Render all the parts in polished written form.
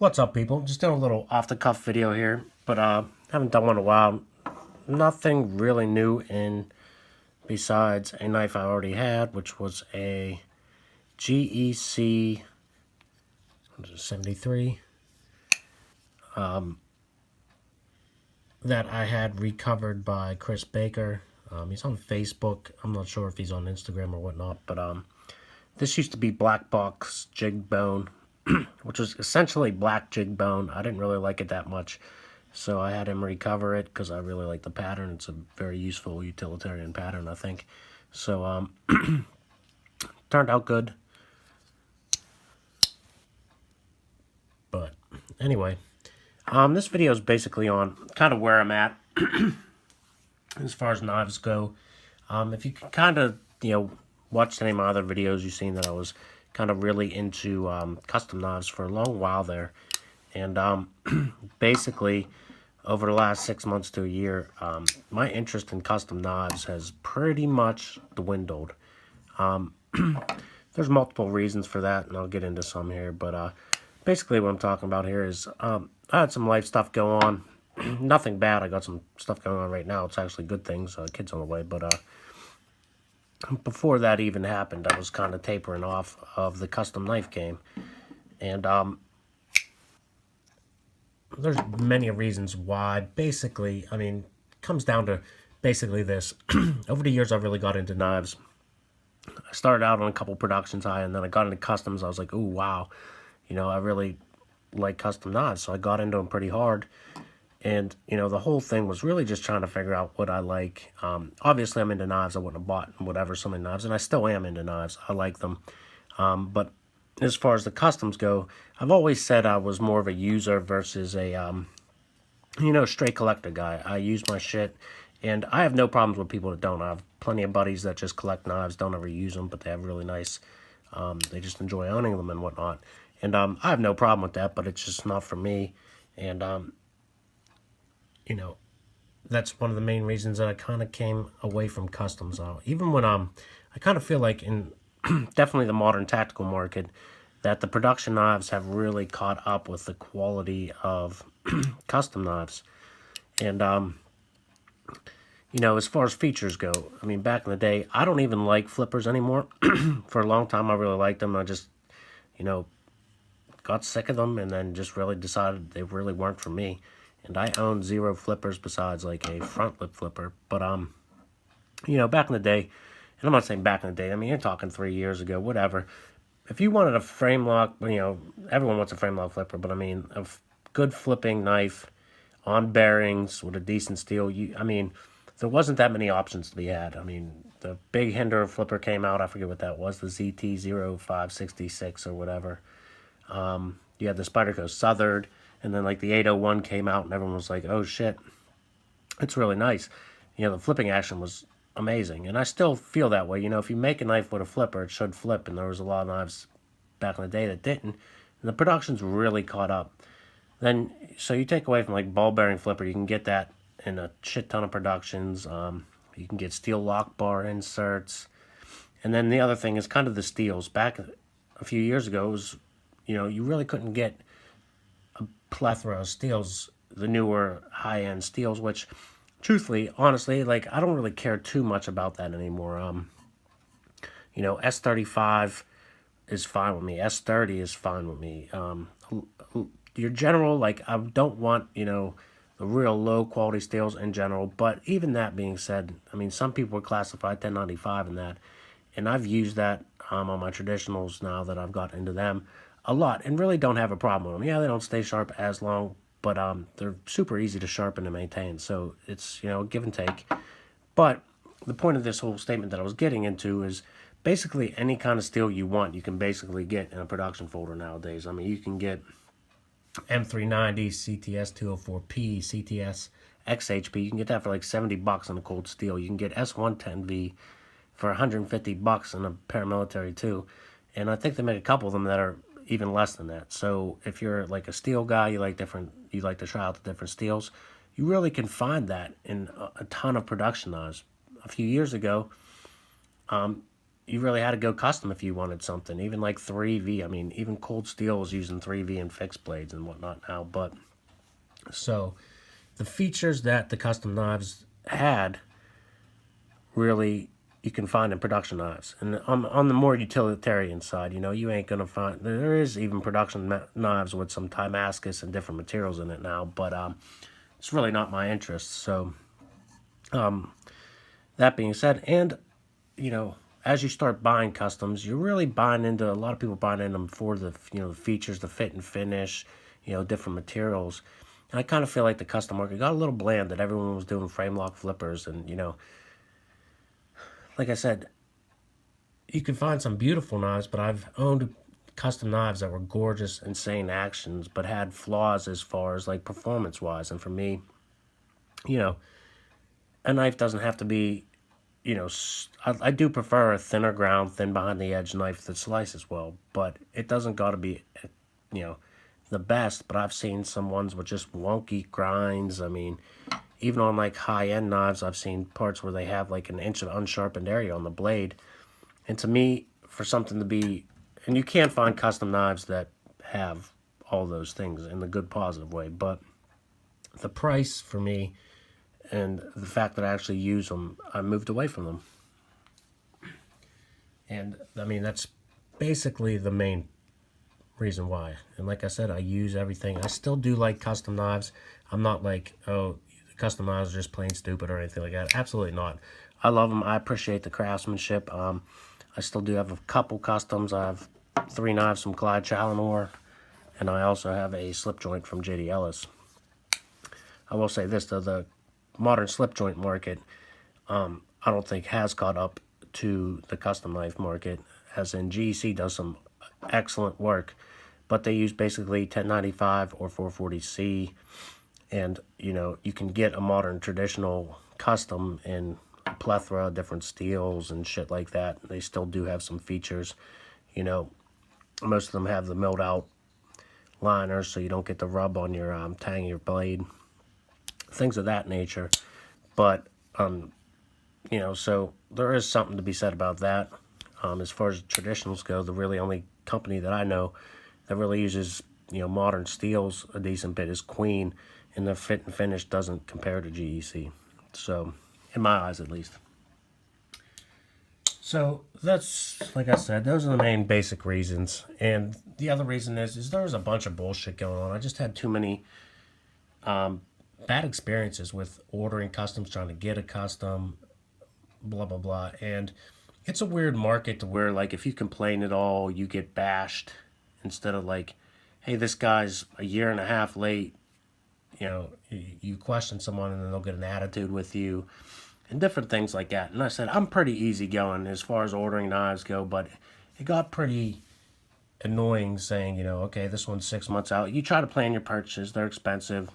What's up, people? Just doing a little off-the-cuff video here, but haven't done one in a while. Nothing really new in besides a knife I already had, which was a GEC 73 that I had recovered by Chris Baker. He's on Facebook. I'm not sure if he's on Instagram or whatnot, but this used to be black box jig bone, which was essentially black jig bone. I didn't really like it that much, so I had him recover it because I really like the pattern. It's a very useful utilitarian pattern, I think. So turned out good. But anyway, this video is basically on kind of where I'm at as far as knives go. If you can kind of, watched any of my other videos, you've seen that I was kind of really into custom knives for a long while there. And basically, over the last 6 months to a year, my interest in custom knives has pretty much dwindled. There's multiple reasons for that, and I'll get into some here. But basically what I'm talking about here is I had some life stuff go on. Nothing bad. I got some stuff going on right now. It's actually good things. Kids on the way. But before that even happened, I was kind of tapering off of the custom knife game. And there's many reasons why. Basically, I mean, it comes down to basically this. Over the years, I really got into knives. I started out on a couple productions high, and then I got into customs. I was like, ooh, wow. I really like custom knives, so I got into them pretty hard. And, the whole thing was really just trying to figure out what I like. Obviously, I'm into knives. I wouldn't have bought whatever, so many knives, and I still am into knives. I like them. But as far as the customs go, I've always said I was more of a user versus a, straight collector guy. I use my shit, and I have no problems with people that don't. I have plenty of buddies that just collect knives, don't ever use them, but they have really nice, they just enjoy owning them and whatnot. And I have no problem with that, but it's just not for me. And, that's one of the main reasons that I kind of came away from customs. Even when I kind of feel like in definitely the modern tactical market, that the production knives have really caught up with the quality of custom knives. And, as far as features go, I mean, back in the day, I don't even like flippers anymore. For a long time, I really liked them. I just, got sick of them and then just really decided they really weren't for me. And I own 0 flippers besides like a front lip flipper. But, back in the day, and I'm not saying back in the day, I mean, you're talking 3 years ago, whatever. If you wanted a frame lock, everyone wants a frame lock flipper, but I mean, a good flipping knife on bearings with a decent steel, there wasn't that many options to be had. I mean, the big Hinder flipper came out, I forget what that was, the ZT0566 or whatever. You had the Spyderco Southern, and then like the 801 came out, and everyone was like, oh shit, it's really nice. The flipping action was amazing, and I still feel that way. If you make a knife with a flipper, it should flip, and there was a lot of knives back in the day that didn't, and the production's really caught up. Then, so you take away from like ball bearing flipper, you can get that in a shit ton of productions. You can get steel lock bar inserts, and then the other thing is kind of the steels. Back a few years ago, it was, you really couldn't get a plethora of steels, the newer high-end steels, which truthfully, honestly, like, I don't really care too much about that anymore. S35 is fine with me. S30 is fine with me. Your general, like, I don't want, the real low-quality steels in general. But even that being said, I mean, some people would classify 1095 in that. And I've used that on my traditionals now that I've got into them a lot and really don't have a problem with them. Yeah, they don't stay sharp as long, but they're super easy to sharpen and maintain. So it's, give and take. But the point of this whole statement that I was getting into is basically any kind of steel you want, you can basically get in a production folder nowadays. I mean, you can get M390, CTS 204P, CTS XHP. You can get that for like $70 on a cold steel. You can get S110V for $150 in a paramilitary too. And I think they make a couple of them that are even less than that. So if you're like a steel guy, you like to try out the different steels, you really can find that in a ton of production knives. A few years ago, you really had to go custom if you wanted something. Even like 3V. I mean, even Cold Steel is using 3V and fixed blades and whatnot now. But so the features that the custom knives had, really, you can find in production knives. And on the more utilitarian side, you ain't gonna find. There is even production knives with some Damascus and different materials in it now, but it's really not my interest. So that being said, and as you start buying customs, you're really buying into, a lot of people buying in them for the the features, the fit and finish, different materials. And I kind of feel like the custom market got a little bland, that everyone was doing frame lock flippers, and like I said, you can find some beautiful knives, but I've owned custom knives that were gorgeous, insane actions, but had flaws as far as like performance wise. And for me, you know, a knife doesn't have to be, I do prefer a thinner ground, thin behind the edge knife that slices well, but it doesn't got to be, you know, the best. But I've seen some ones with just wonky grinds. I mean, even on like high end knives, I've seen parts where they have like an inch of unsharpened area on the blade. And to me, for something to be, and you can't find custom knives that have all those things in a good positive way, but the price for me and the fact that I actually use them, I moved away from them. And I mean, that's basically the main reason why. And like I said, I use everything. I still do like custom knives. I'm not like, oh, custom knives are just plain stupid or anything like that. Absolutely not. I love them. I appreciate the craftsmanship. I still do have a couple customs. I have 3 knives from Clyde Challenor, and I also have a slip joint from JD Ellis. I will say this, though, the modern slip joint market, I don't think has caught up to the custom knife market, as in GEC does some excellent work, but they use basically 1095 or 440C, and you can get a modern traditional custom in a plethora of different steels and shit like that. They still do have some features. Most of them have the milled out liners, so you don't get the rub on your tang of your blade, things of that nature. But so there is something to be said about that. As far as traditionals go, the really only company that I know that really uses modern steels a decent bit is Queen, and the fit and finish doesn't compare to GEC. So, in my eyes at least. So that's, like I said, those are the main basic reasons. And the other reason is there was a bunch of bullshit going on. I just had too many bad experiences with ordering customs, trying to get a custom, blah blah blah. And it's a weird market to where, like, if you complain at all, you get bashed, instead of like, hey, this guy's a year and a half late. You question someone and then they'll get an attitude with you and different things like that. And I said, I'm pretty easygoing as far as ordering knives go, but it got pretty annoying saying, okay, this one's 6 months out. You try to plan your purchases, they're expensive.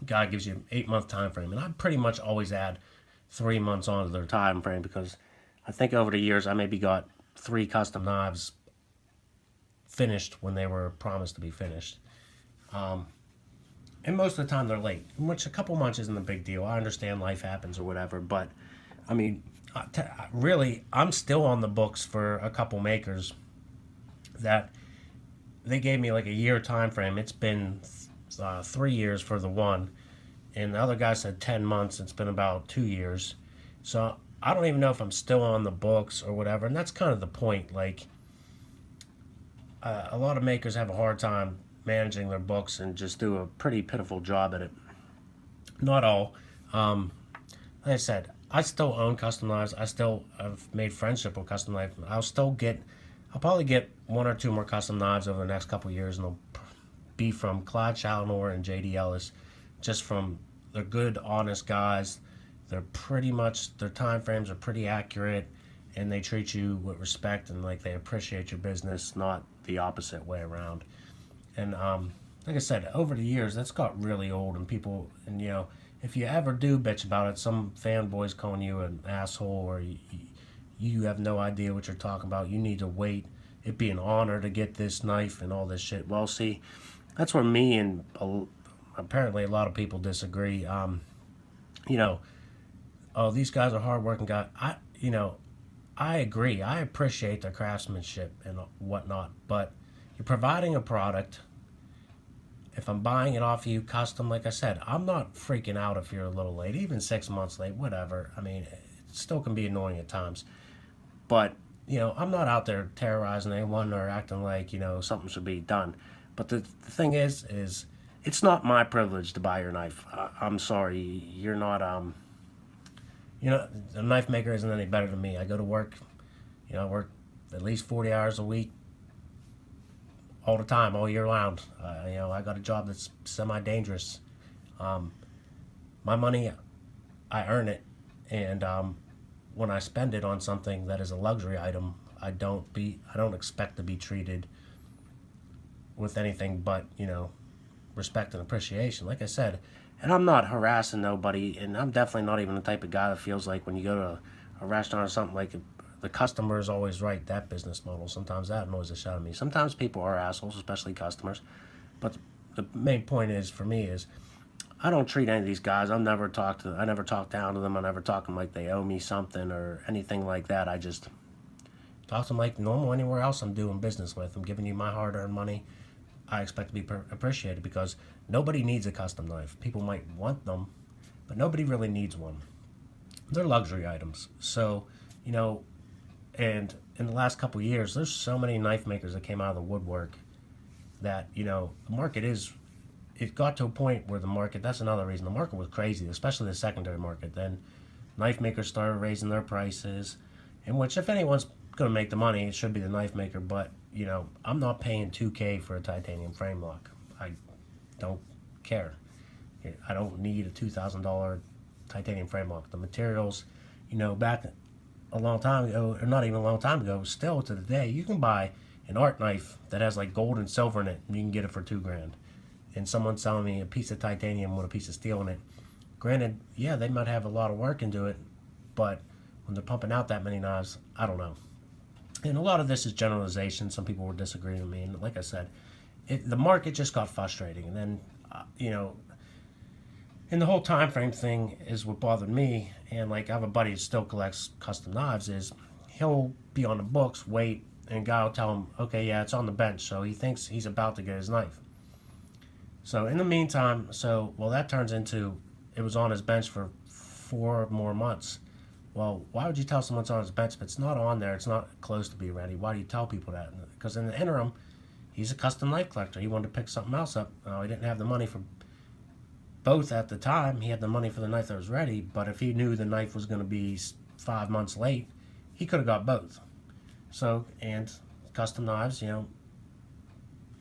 Guy gives you an 8-month time frame, and I pretty much always add 3 months onto their time frame, because I think over the years I maybe got 3 custom knives finished when they were promised to be finished. And most of the time they're late, which a couple months isn't a big deal. I understand life happens or whatever, but I mean, really, I'm still on the books for a couple makers that they gave me like a year time frame. It's been 3 years for the one, and the other guy said 10 months. It's been about 2 years. So I don't even know if I'm still on the books or whatever, and that's kind of the point. Like, a lot of makers have a hard time managing their books and just do a pretty pitiful job at it. Not all. Like I said, I still own custom knives. I still have made friendship with custom knives. I'll probably get 1 or 2 more custom knives over the next couple of years, and they'll be from Clyde Challenor and JD Ellis. Just from, they're good, honest guys. They're pretty much, their time frames are pretty accurate, and they treat you with respect, and like they appreciate your business, not the opposite way around. And like I said, over the years, that's got really old, and people, and if you ever do bitch about it, some fanboy's calling you an asshole, or you have no idea what you're talking about. You need to wait. It'd be an honor to get this knife and all this shit. Well, see, that's where me and apparently a lot of people disagree. Oh, these guys are hardworking guys. I I agree. I appreciate their craftsmanship and whatnot, but you're providing a product. If I'm buying it off you custom, like I said, I'm not freaking out if you're a little late, even 6 months late, whatever. I mean, it still can be annoying at times. But, I'm not out there terrorizing anyone or acting like, something should be done. But the thing is it's not my privilege to buy your knife. I'm sorry. You're not, a knife maker isn't any better than me. I go to work, I work at least 40 hours a week, all the time, all year round. I got a job that's semi-dangerous. My money, I earn it, and when I spend it on something that is a luxury item, I don't expect to be treated with anything but respect and appreciation. Like I said, and I'm not harassing nobody, and I'm definitely not even the type of guy that feels like when you go to a restaurant or something like the customer is always right, that business model. Sometimes that annoys the shit out of me. Sometimes people are assholes, especially customers. But the main point is, for me, is I don't treat any of these guys. I never talk down to them. I never talk to them like they owe me something or anything like that. I just talk to them like normal anywhere else I'm doing business with. I'm giving you my hard-earned money. I expect to be appreciated, because nobody needs a custom knife. People might want them, but nobody really needs one. They're luxury items. So, and in the last couple of years, there's so many knife makers that came out of the woodwork that, the market it got to a point where that's another reason, the market was crazy, especially the secondary market. Then knife makers started raising their prices, in which, if anyone's going to make the money, it should be the knife maker. But, I'm not paying $2K for a titanium frame lock. I don't care. I don't need a $2,000 titanium frame lock. The materials, back a long time ago, or not even a long time ago, still to the day, you can buy an art knife that has like gold and silver in it, and you can get it for $2,000. And someone's selling me a piece of titanium with a piece of steel in it. Granted, yeah, they might have a lot of work into it, but when they're pumping out that many knives, I don't know. And a lot of this is generalization. Some people were disagreeing with me, and like I said, the market just got frustrating. And then, and the whole time frame thing is what bothered me. And like, I have a buddy who still collects custom knives. Is he'll be on the books, wait, and guy will tell him, okay, yeah, it's on the bench, so he thinks he's about to get his knife. So in the meantime, that turns into, it was on his bench for 4 more months. Well, why would you tell someone it's on his bench if it's not on there? It's not close to be ready. Why do you tell people that? Because in the interim, he's a custom knife collector. He wanted to pick something else up. He didn't have the money for both at the time. He had the money for the knife that was ready, but if he knew the knife was going to be 5 months late, he could have got both. So, and custom knives,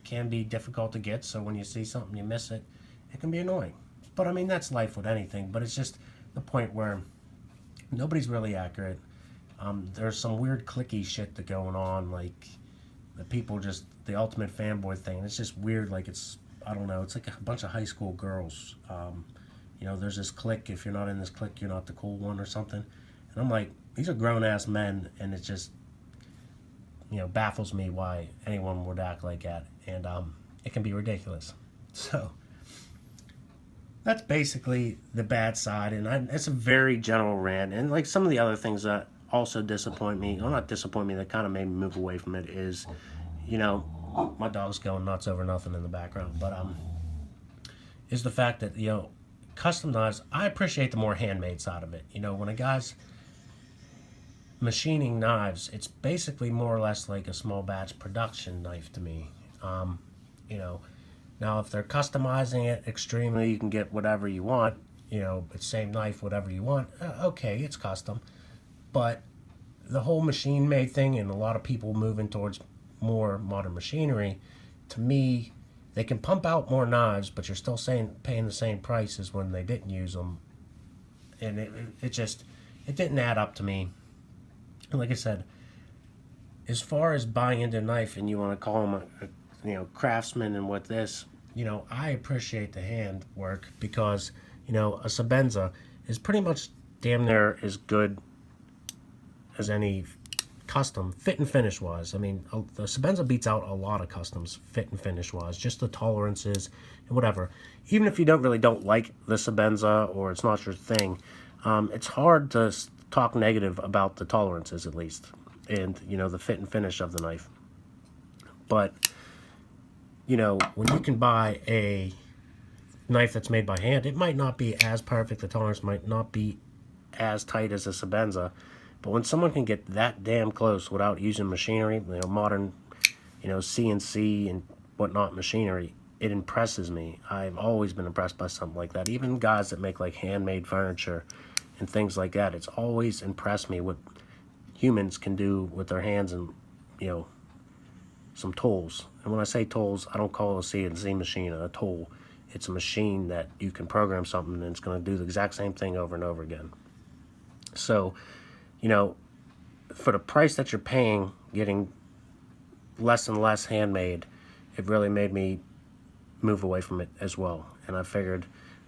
can be difficult to get. So when you see something, you miss it, it can be annoying. But I mean, that's life with anything. But it's just the point where nobody's really accurate. There's some weird clicky shit that going on, like the people just, the ultimate fanboy thing. It's just weird. Like, I don't know, it's like a bunch of high school girls. There's this clique. If you're not in this clique, you're not the cool one or something. And I'm like, these are grown ass men, and it just, baffles me why anyone would act like that. And it can be ridiculous. So that's basically the bad side, and it's a very general rant. And like, some of the other things that also disappoint me, well, not disappoint me, that kind of made me move away from it is, my dog's going nuts over nothing in the background, but is the fact that, custom knives, I appreciate the more handmade side of it. When a guy's machining knives, it's basically more or less like a small batch production knife to me. Now, if they're customizing it extremely, you can get whatever you want, it's same knife, whatever you want. Okay, it's custom. But the whole machine-made thing, and a lot of people moving towards more modern machinery, to me, they can pump out more knives, but you're still paying the same price as when they didn't use them. And it didn't add up to me. And like I said, as far as buying into a knife, and you want to call them a craftsman and what this, I appreciate the hand work, because, a Sabenza is pretty much damn near as good as any custom, fit and finish wise. I mean, the Sabenza beats out a lot of customs, fit and finish wise, just the tolerances and whatever. Even if you don't like the Sabenza, or it's not your thing, it's hard to talk negative about the tolerances at least, and you know, the fit and finish of the knife. But you know, when you can buy a knife that's made by hand, it might not be as perfect. The tolerance might not be as tight as a Sebenza, but when someone can get that damn close without using machinery, you know, modern, you know, CNC and whatnot machinery, it impresses me. I've always been impressed by something like that. Even guys that make like handmade furniture and things like that, it's always impressed me what humans can do with their hands and, you know, some tools. And when I say tools, I don't call a CNC machine a tool. It's a machine that you can program something and it's going to do the exact same thing over and over again. So, you know, for the price that you're paying, getting less and less handmade, it really made me move away from it as well. And I figured,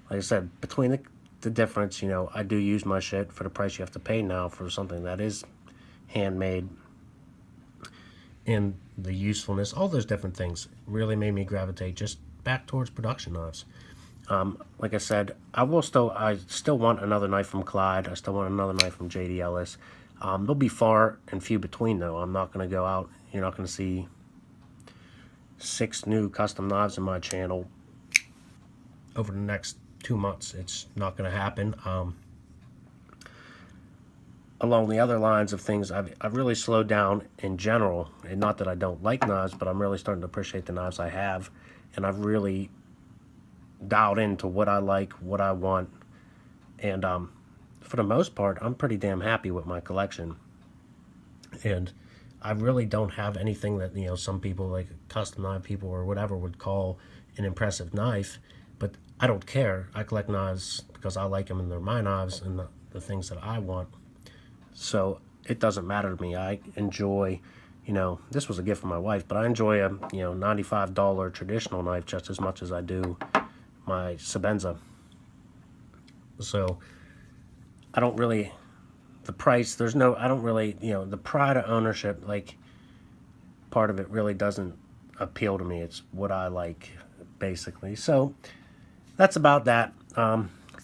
like I said, between the difference, you know, I do use my shit for the price you have to pay now for something that is handmade, and the usefulness, all those different things really made me gravitate just back towards production knives. Like I said, I still want another knife from Clyde. I still want another knife from J.D. Ellis. They'll be far and few between though. I'm not going to go out. You're not going to see 6 new custom knives in my channel over the next 2 months. It's not going to happen. Along the other lines of things, I've really slowed down in general, and not that I don't like knives, but I'm really starting to appreciate the knives I have, and I've really dialed into what I like, what I want, and for the most part, I'm pretty damn happy with my collection. And I really don't have anything that, you know, some people, like custom knife people or whatever, would call an impressive knife, but I don't care. I collect knives because I like them and they're my knives and the things that I want. So it doesn't matter to me. I enjoy, you know, this was a gift from my wife, but I enjoy a, you know, $95 traditional knife just as much as I do my Sebenza. So I don't really, the price, I don't really, you know, the pride of ownership, like, part of it really doesn't appeal to me. It's what I like, basically. So that's about that.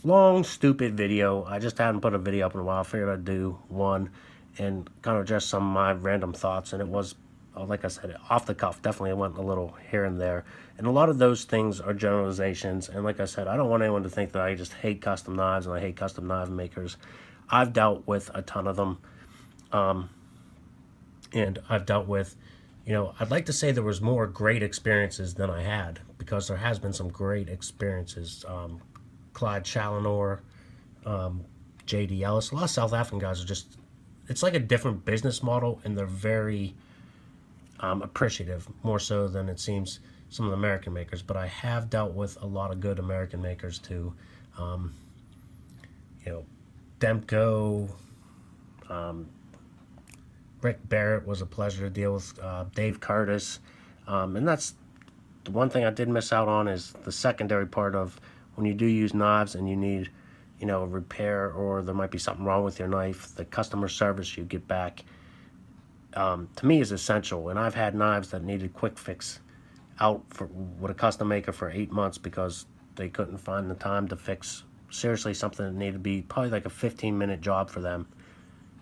Long, stupid video. I just hadn't put a video up in a while. I figured I'd do one and kind of just some of my random thoughts. And it was, like I said, off the cuff. Definitely went a little here and there. And a lot of those things are generalizations. And like I said, I don't want anyone to think that I just hate custom knives and I hate custom knife makers. I've dealt with a ton of them. And I've dealt with, you know, I'd like to say there was more great experiences than I had, because there has been some great experiences. Clyde Challenor, J.D. Ellis, a lot of South African guys are just, it's like a different business model, and they're very appreciative, more so than it seems some of the American makers. But I have dealt with a lot of good American makers too. You know, Demko, Rick Barrett was a pleasure to deal with, Dave Curtis, and that's the one thing I did miss out on, is the secondary part of when you do use knives and you need, you know, a repair, or there might be something wrong with your knife, the customer service you get back, to me, is essential. And I've had knives that needed quick fix out with a custom maker for 8 months because they couldn't find the time to fix, seriously, something that needed to be probably like a 15-minute job for them.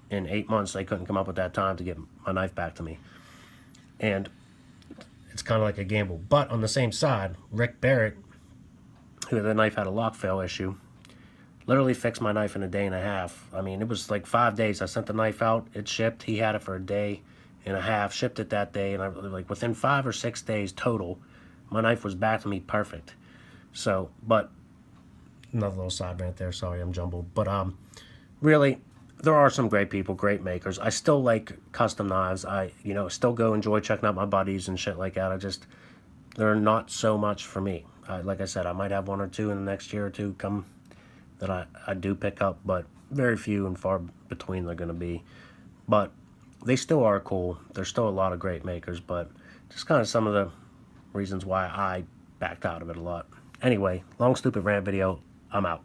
In 8 months, they couldn't come up with that time to get my knife back to me. And it's kind of like a gamble. But on the same side, Rick Barrett, who the knife had a lock fail issue, literally fixed my knife in a day and a half. I mean, it was like 5 days. I sent the knife out, it shipped. He had it for a day and a half, shipped it that day, and I like within 5 or 6 days total, my knife was back to me perfect. So, but another little side rant there. Sorry, I'm jumbled. But really, there are some great people, great makers. I still like custom knives. I, you know, still go enjoy checking out my buddies and shit like that. They're not so much for me. Like I said, I might have 1 or 2 in the next year or two come that I do pick up, but very few and far between they're going to be. But they still are cool. There's still a lot of great makers, but just kind of some of the reasons why I backed out of it a lot. Anyway, long stupid rant video. I'm out.